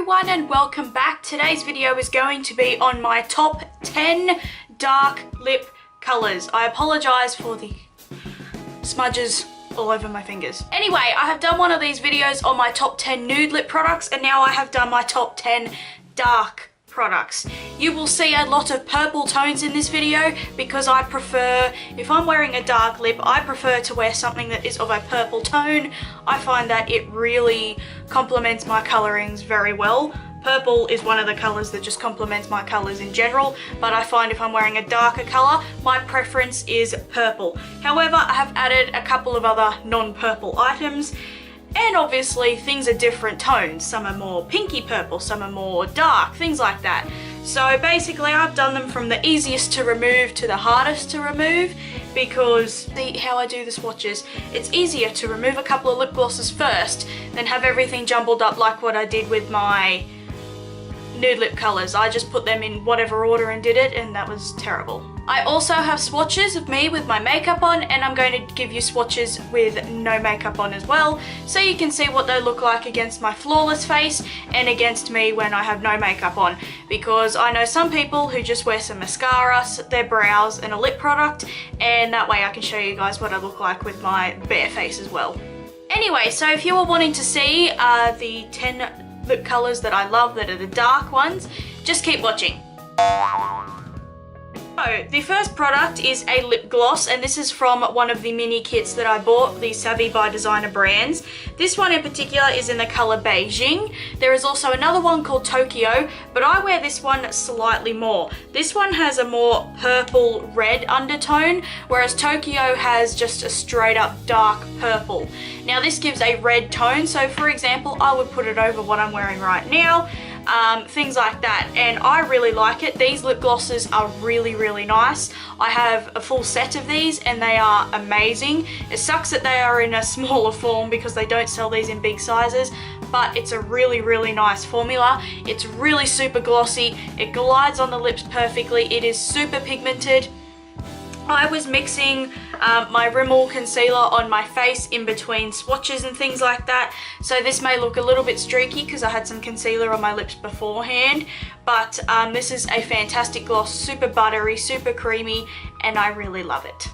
everyone and welcome back. Today's video is going to be on my top 10 dark lip colours. I apologise for the smudges all over my fingers. Anyway, I have done one of these videos on my top 10 nude lip products and now I have done my top 10 dark products. You will see a lot of purple tones in this video because I prefer, if I'm wearing a dark lip, I prefer to wear something that is of a purple tone. I find that it really complements my colourings very well. Purple is one of the colours that just complements my colours in general, but I find if I'm wearing a darker colour, my preference is purple. However, I have added a couple of other non-purple items. And obviously things are different tones. Some are more pinky purple, some are more dark, things like that. So basically I've done them from the easiest to remove to the hardest to remove because see how I do the swatches. It's easier to remove a couple of lip glosses first than have everything jumbled up like what I did with my nude lip colours. I just put them in whatever order and did it, and that was terrible. I also have swatches of me with my makeup on, and I'm going to give you swatches with no makeup on as well, so you can see what they look like against my flawless face and against me when I have no makeup on, because I know some people who just wear some mascara, their brows and a lip product, and that way I can show you guys what I look like with my bare face as well. Anyway, so if you are wanting to see the 10 lip colours that I love that are the dark ones, just keep watching. So the first product is a lip gloss, and this is from one of the mini kits that I bought, the Savvy by Designer brands. This one in particular is in the colour Beijing. There is also another one called Tokyo, but I wear this one slightly more. This one has a more purple red undertone, whereas Tokyo has just a straight up dark purple. Now this gives a red tone, so for example I would put it over what I'm wearing right now. Things like that, and I really like it. These lip glosses are really nice. I have a full set of these and they are amazing. It sucks that they are in a smaller form because they don't sell these in big sizes, but it's a really nice formula. It's really super glossy. It glides on the lips perfectly. It is super pigmented. I was mixing my Rimmel concealer on my face in between swatches and things like that, so this may look a little bit streaky because I had some concealer on my lips beforehand, but this is a fantastic gloss, super buttery, super creamy, and I really love it.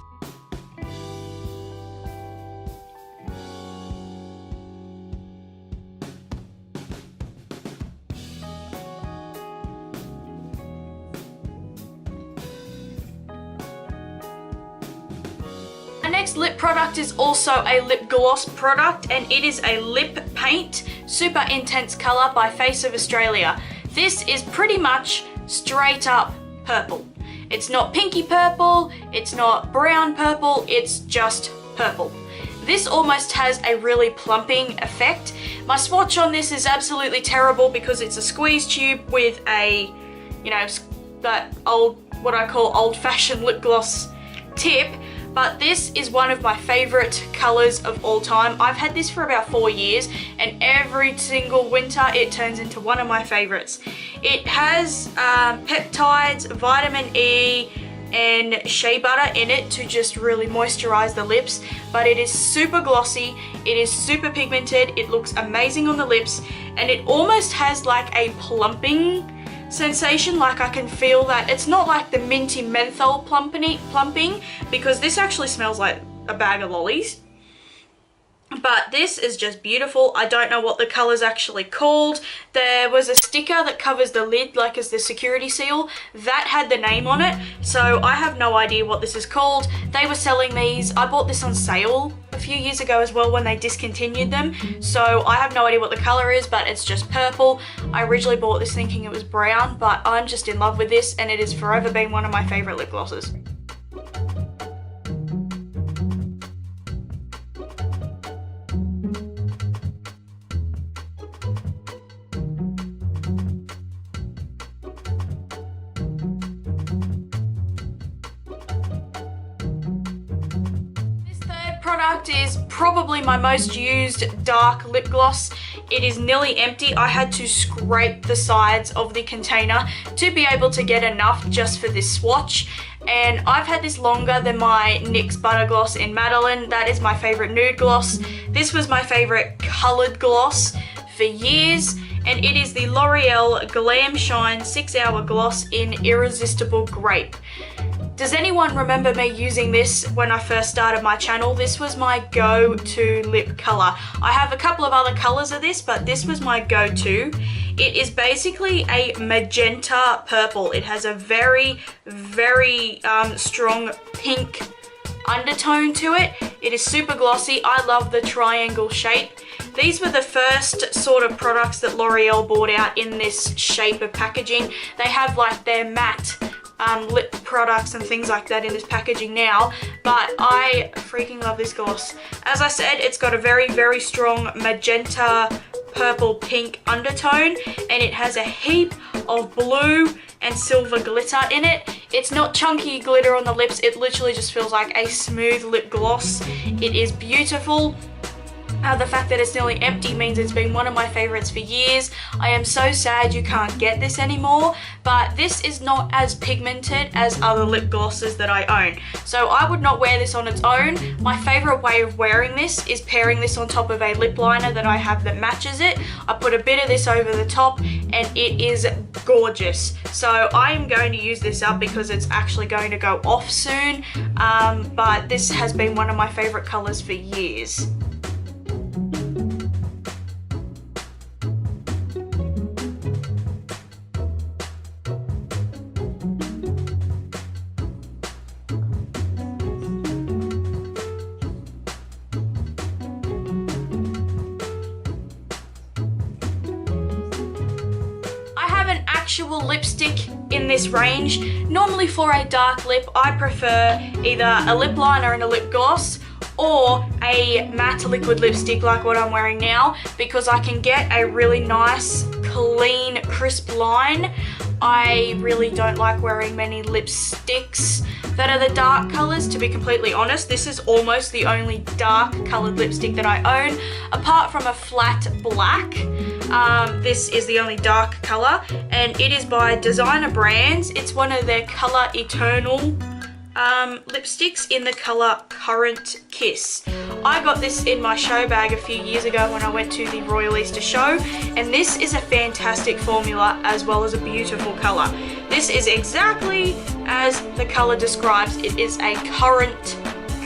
The next lip product is also a lip gloss product, and it is a Lip Paint Super Intense Colour by Face of Australia. This is pretty much straight up purple. It's not pinky purple, it's not brown purple, it's just purple. This almost has a really plumping effect. My swatch on this is absolutely terrible because it's a squeeze tube with a, you know, that old, what I call old-fashioned lip gloss tip. But this is one of my favourite colours of all time. I've had this for about 4 years and every single winter it turns into one of my favourites. It has peptides, vitamin E and shea butter in it to just really moisturise the lips, but it is super glossy, it is super pigmented, it looks amazing on the lips, and it almost has like a plumping sensation. Like I can feel that it's not like the minty menthol plumping because this actually smells like a bag of lollies, but this is just beautiful. I don't know what the color's actually called. There was a sticker that covers the lid like as the security seal that had the name on it, so I have no idea what this is called. They were selling these, I bought this on sale a few years ago as well when they discontinued them, so I have no idea what the color is, but it's just purple. I originally bought this thinking it was brown, but I'm just in love with this and it has forever been one of my favorite lip glosses. Product is probably my most used dark lip gloss. It is nearly empty. I had to scrape the sides of the container to be able to get enough just for this swatch, and I've had this longer than my NYX Butter Gloss in Madeline. That is my favorite nude gloss. This was my favorite colored gloss for years, and it is the L'Oreal Glam Shine 6-Hour Gloss in Irresistible Grape. Does anyone remember me using this when I first started my channel? This was my go-to lip color. I have a couple of other colors of this, but this was my go-to. It is basically a magenta purple. It has a very, very strong pink undertone to it. It is super glossy. I love the triangle shape. These were the first sort of products that L'Oreal brought out in this shape of packaging. They have like their matte lip products and things like that in this packaging now, but I freaking love this gloss. As I said, it's got a very, very strong magenta, purple, pink undertone, and it has a heap of blue and silver glitter in it. It's not chunky glitter on the lips, it literally just feels like a smooth lip gloss. It is beautiful. The fact that it's nearly empty means it's been one of my favorites for years. I am so sad you can't get this anymore, but this is not as pigmented as other lip glosses that I own. So I would not wear this on its own. My favorite way of wearing this is pairing this on top of a lip liner that I have that matches it. I put a bit of this over the top and it is gorgeous. So I am going to use this up because it's actually going to go off soon, but this has been one of my favorite colors for years. Actual lipstick in this range. Normally for a dark lip, I prefer either a lip liner and a lip gloss or a matte liquid lipstick like what I'm wearing now, because I can get a really nice, clean, crisp line. I really don't like wearing many lipsticks that are the dark colors, to be completely honest. This is almost the only dark colored lipstick that I own, apart from a flat black. This is the only dark color, and it is by Designer Brands. It's one of their Color Eternal lipsticks in the color Currant Kiss. I got this in my show bag a few years ago when I went to the Royal Easter show, and this is a fantastic formula as well as a beautiful color. This is exactly as the color describes. It is a currant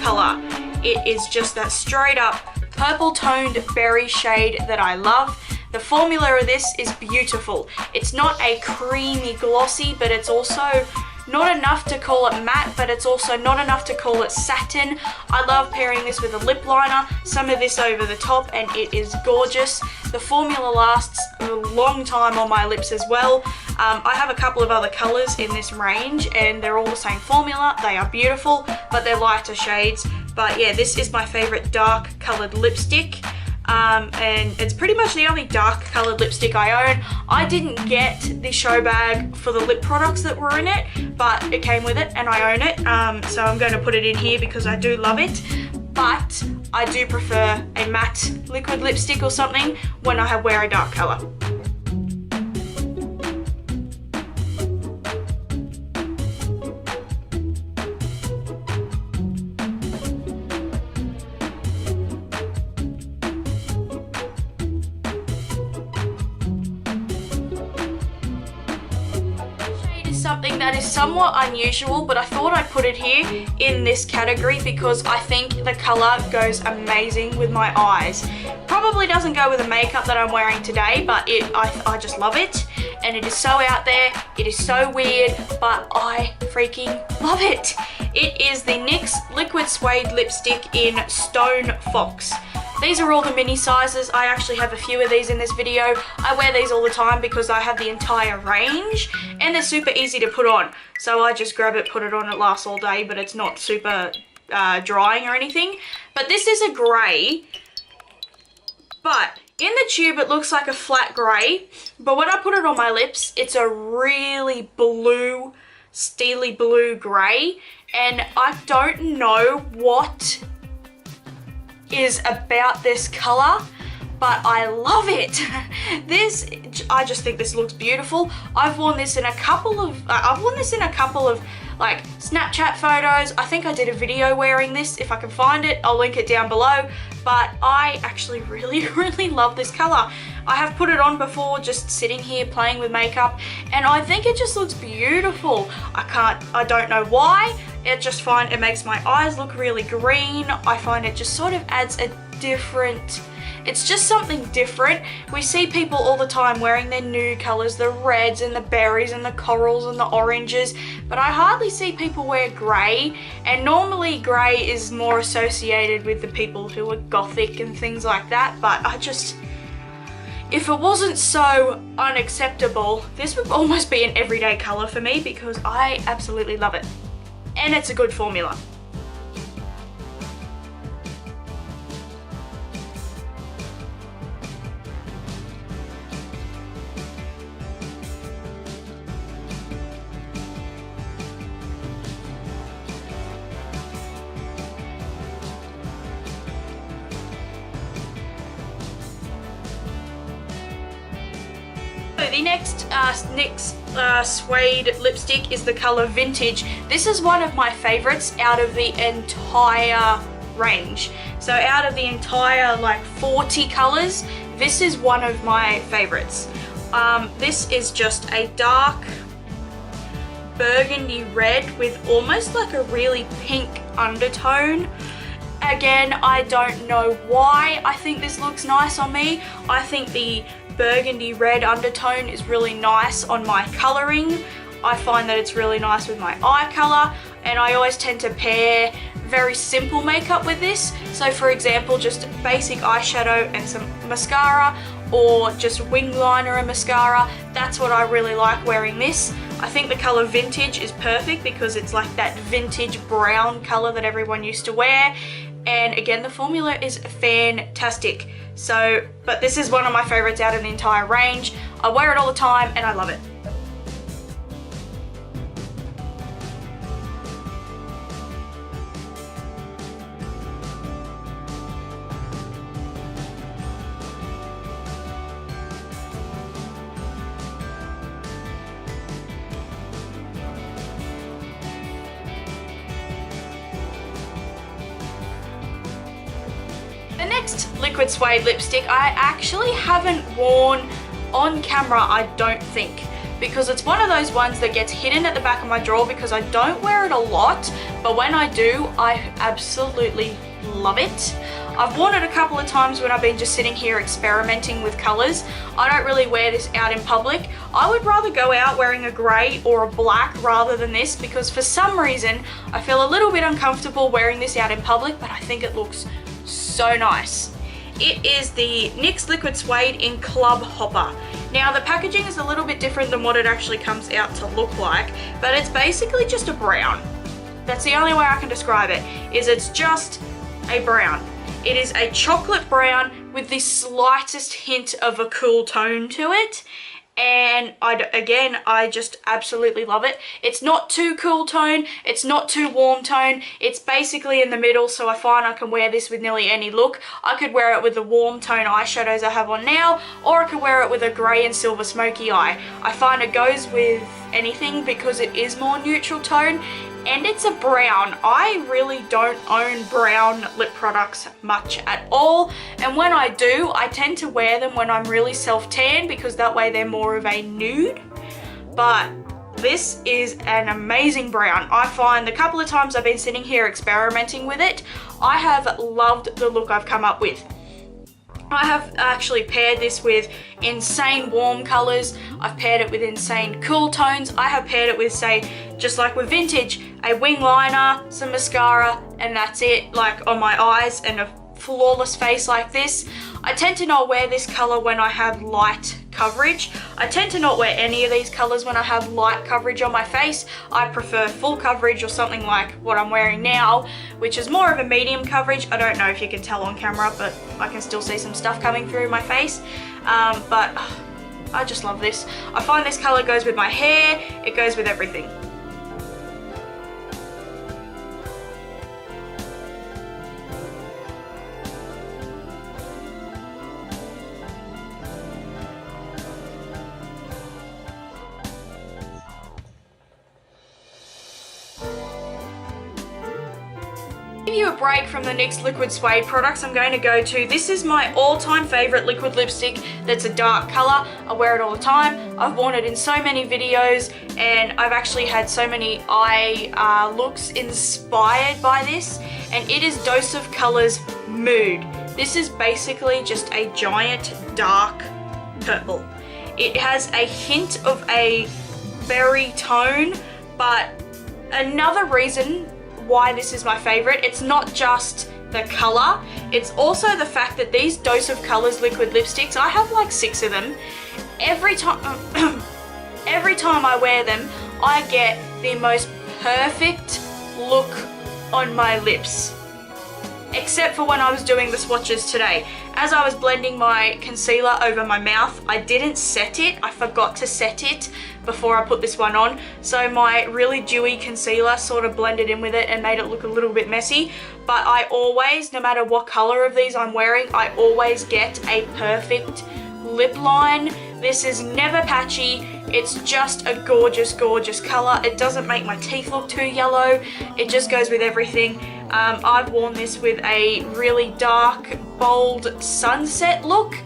color. It is just that straight up purple toned berry shade that I love. The formula of this is beautiful. It's not a creamy glossy, but it's also not enough to call it matte, but it's also not enough to call it satin. I love pairing this with a lip liner, some of this over the top, and it is gorgeous. The formula lasts a long time on my lips as well. I have a couple of other colors in this range and they're all the same formula. They are beautiful, but they're lighter shades. But yeah, this is my favorite dark colored lipstick. And it's pretty much the only dark colored lipstick I own. I didn't get the show bag for the lip products that were in it, but it came with it and I own it. So I'm going to put it in here because I do love it. But I do prefer a matte liquid lipstick or something when I wear a dark color. Something that is somewhat unusual, but I thought I'd put it here in this category because I think the color goes amazing with my eyes. Probably doesn't go with the makeup that I'm wearing today, but I just love it, and it is so out there, it is so weird, but I freaking love it. It is the NYX Liquid Suede Lipstick in Stone Fox. These are all the mini sizes. I actually have a few of these in this video. I wear these all the time because I have the entire range and they're super easy to put on. So I just grab it, put it on, it lasts all day, but it's not super drying or anything. But this is a grey, but in the tube it looks like a flat grey, but when I put it on my lips, it's a really blue, steely blue grey, and I don't know what is about this color, but I love it. I just think this looks beautiful. I've worn this in a couple of like Snapchat photos. I think I did a video wearing this. If I can find it, I'll link it down below. But I actually really, really love this color. I have put it on before just sitting here playing with makeup, and I think it just looks beautiful. I don't know why. It makes my eyes look really green. I find it just sort of adds a different, it's just something different. We see people all the time wearing their nude colors, the reds and the berries and the corals and the oranges, but I hardly see people wear grey, and normally grey is more associated with the people who are gothic and things like that, but if it wasn't so unacceptable, this would almost be an everyday color for me because I absolutely love it. And it's a good formula. The next Suede lipstick is the color Vintage. This is one of my favorites out of the entire range. So out of the entire like 40 colors, this is one of my favorites. This is just a dark burgundy red with almost like a really pink undertone. Again, I don't know why I think this looks nice on me. I think the burgundy red undertone is really nice on my colouring. I find that it's really nice with my eye colour, and I always tend to pair very simple makeup with this. So for example, just basic eyeshadow and some mascara, or just wing liner and mascara. That's what I really like wearing this. I think the colour Vintage is perfect because it's like that vintage brown colour that everyone used to wear. And again, the formula is fantastic. So, but this is one of my favorites out of the entire range. I wear it all the time and I love it. The next liquid suede lipstick I actually haven't worn on camera, I don't think, because it's one of those ones that gets hidden at the back of my drawer because I don't wear it a lot, but when I do, I absolutely love it. I've worn it a couple of times when I've been just sitting here experimenting with colours. I don't really wear this out in public. I would rather go out wearing a grey or a black rather than this, because for some reason I feel a little bit uncomfortable wearing this out in public, but I think it looks so nice. It is the NYX Liquid Suede in Club Hopper. Now the packaging is a little bit different than what it actually comes out to look like, but it's basically just a brown. That's the only way I can describe it, is it's just a brown. It is a chocolate brown with the slightest hint of a cool tone to it. And I just absolutely love it. It's not too cool tone, it's not too warm tone, it's basically in the middle, so I find I can wear this with nearly any look. I could wear it with the warm tone eyeshadows I have on now, or I could wear it with a grey and silver smoky eye. I find it goes with anything because it is more neutral tone, and it's a brown. I really don't own brown lip products much at all, and when I do, I tend to wear them when I'm really self-tan because that way they're more of a nude. But this is an amazing brown. I find the couple of times I've been sitting here experimenting with it, I have loved the look I've come up with. I have actually paired this with insane warm colours. I've paired it with insane cool tones. I have paired it with, say, just like with Vintage, a wing liner, some mascara, and that's it, like on my eyes, and a flawless face like this. I tend to not wear this colour when I have light coverage. I tend to not wear any of these colours when I have light coverage on my face. I prefer full coverage or something like what I'm wearing now, which is more of a medium coverage. I don't know if you can tell on camera, but I can still see some stuff coming through my face. But I just love this. I find this colour goes with my hair, it goes with everything. Give you a break from the NYX Liquid Suede products, I'm going to go to, this is my all-time favorite liquid lipstick that's a dark color. I wear it all the time. I've worn it in so many videos, and I've actually had so many eye looks inspired by this, and it is Dose of Colors Mood. This is basically just a giant dark purple. It has a hint of a berry tone, but another reason why this is my favorite, it's not just the color, it's also the fact that these Dose of Colors liquid lipsticks, I have like 6 of them. Every time I wear them, I get the most perfect look on my lips. Except for when I was doing the swatches today. As I was blending my concealer over my mouth, I didn't set it. I forgot to set it before I put this one on. So my really dewy concealer sort of blended in with it and made it look a little bit messy. But I always, no matter what color of these I'm wearing, I always get a perfect lip line. This is never patchy. It's just a gorgeous, gorgeous color. It doesn't make my teeth look too yellow. It just goes with everything. I've worn this with a really dark, bold sunset look.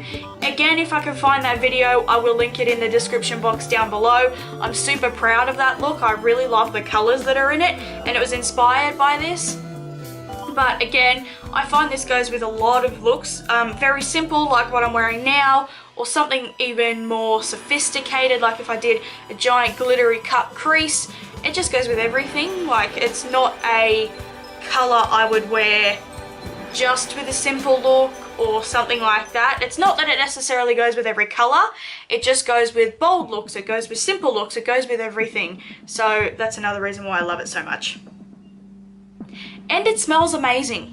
Again, if I can find that video, I will link it in the description box down below. I'm super proud of that look. I really love the colors that are in it, and it was inspired by this. But again, I find this goes with a lot of looks. Very simple, like what I'm wearing now, or something even more sophisticated, like if I did a giant glittery cut crease. It just goes with everything. Like, it's not a color I would wear just with a simple look or something like that. It's not that it necessarily goes with every color, it just goes with bold looks, it goes with simple looks, it goes with everything. So that's another reason why I love it so much. And it smells amazing.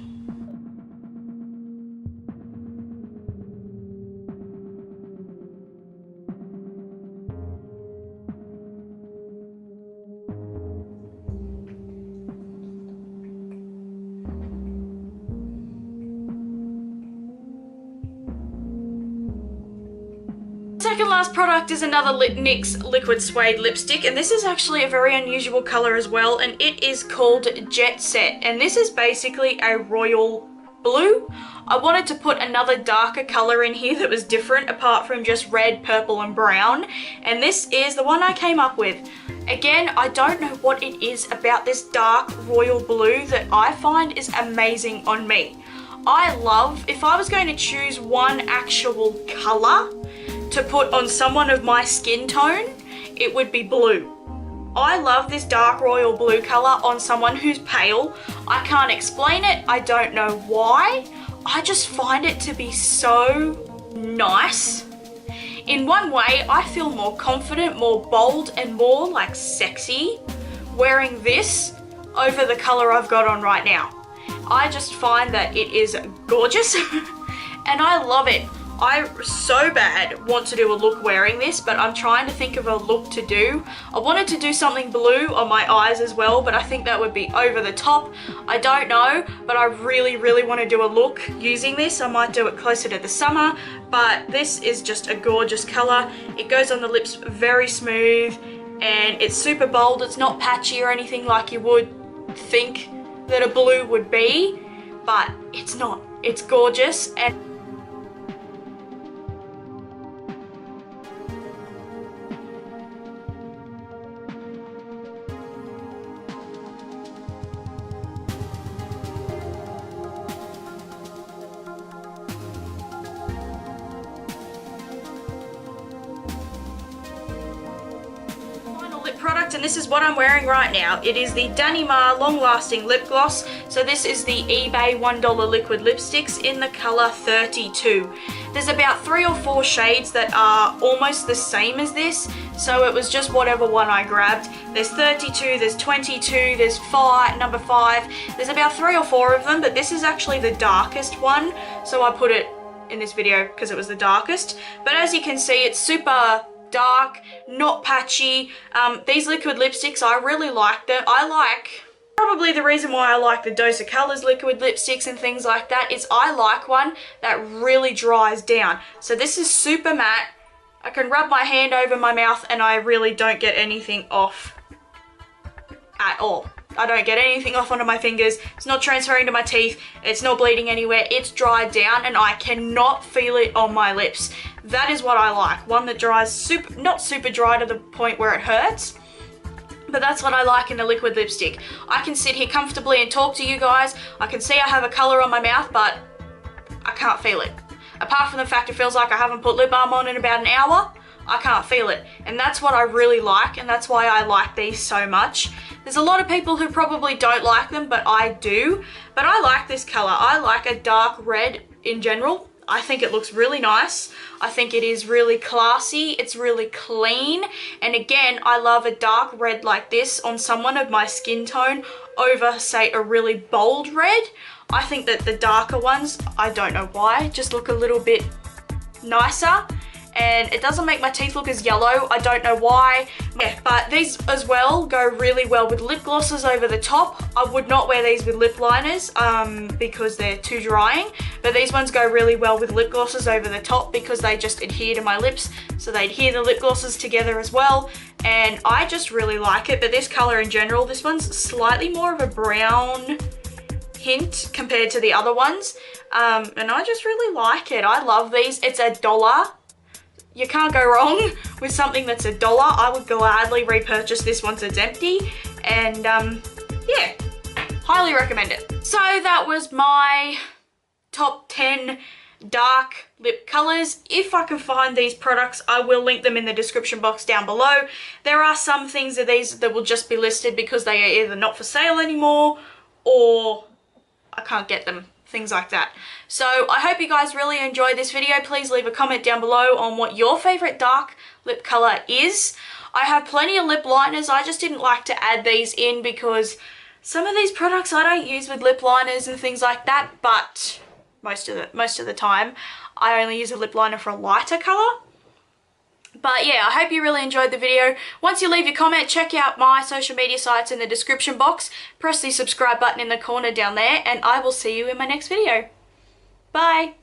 Second last product is another NYX Liquid Suede lipstick, and this is actually a very unusual color as well, and it is called Jet Set, and this is basically a royal blue. I wanted to put another darker color in here that was different apart from just red, purple and brown, and this is the one I came up with. Again, I don't know what it is about this dark royal blue that I find is amazing on me. I love, if I was going to choose one actual color to put on someone of my skin tone, it would be blue. I love this dark royal blue color on someone who's pale. I can't explain it, I don't know why. I just find it to be so nice. In one way, I feel more confident, more bold, and more like sexy wearing this over the color I've got on right now. I just find that it is gorgeous and I love it. I so bad want to do a look wearing this, but I'm trying to think of a look to do. I wanted to do something blue on my eyes as well, but I think that would be over the top. I don't know, but I really, really want to do a look using this. I might do it closer to the summer, but this is just a gorgeous color. It goes on the lips very smooth, and it's super bold. It's not patchy or anything like you would think that a blue would be, but it's not. It's gorgeous. And product, and this is what I'm wearing right now. It is the Danny Mar Long Lasting Lip Gloss. So this is the eBay $1 liquid lipsticks in the color 32. There's about 3 or 4 shades that are almost the same as this, so it was just whatever one I grabbed. There's 32, there's 22, there's number 5. There's about 3 or 4 of them, but this is actually the darkest one, so I put it in this video because it was the darkest. But as you can see, it's super dark, not patchy. These liquid lipsticks, I really like them. Probably the reason why I like the Dose of Colors liquid lipsticks and things like that is I like one that really dries down. So this is super matte. I can rub my hand over my mouth and I really don't get anything off at all. I don't get anything off onto my fingers. It's not transferring to my teeth. It's not bleeding anywhere. It's dried down and I cannot feel it on my lips. That is what I like. One that dries not super dry to the point where it hurts, but that's what I like in a liquid lipstick. I can sit here comfortably and talk to you guys. I can see I have a color on my mouth, but I can't feel it. Apart from the fact it feels like I haven't put lip balm on in about an hour, I can't feel it. And that's what I really like, and that's why I like these so much. There's a lot of people who probably don't like them, but I do. But I like this color. I like a dark red in general. I think it looks really nice. I think it is really classy. It's really clean. And again, I love a dark red like this on someone of my skin tone over, say, a really bold red. I think that the darker ones, I don't know why, just look a little bit nicer. And it doesn't make my teeth look as yellow. I don't know why. Yeah, but these as well go really well with lip glosses over the top. I would not wear these with lip liners because they're too drying. But these ones go really well with lip glosses over the top because they just adhere to my lips. So they adhere the lip glosses together as well. And I just really like it. But this color in general, this one's slightly more of a brown hint compared to the other ones. And I just really like it. I love these. It's $1. You can't go wrong with something that's $1. I would gladly repurchase this once it's empty. And yeah, highly recommend it. So that was my top 10 dark lip colors. If I can find these products, I will link them in the description box down below. There are some things of these that will just be listed because they are either not for sale anymore or I can't get them. Things like that. So I hope you guys really enjoyed this video. Please leave a comment down below on what your favorite dark lip color is. I have plenty of lip liners. I just didn't like to add these in because some of these products I don't use with lip liners and things like that, but most of the time I only use a lip liner for a lighter color. But yeah, I hope you really enjoyed the video. Once you leave your comment, check out my social media sites in the description box. Press the subscribe button in the corner down there, and I will see you in my next video. Bye!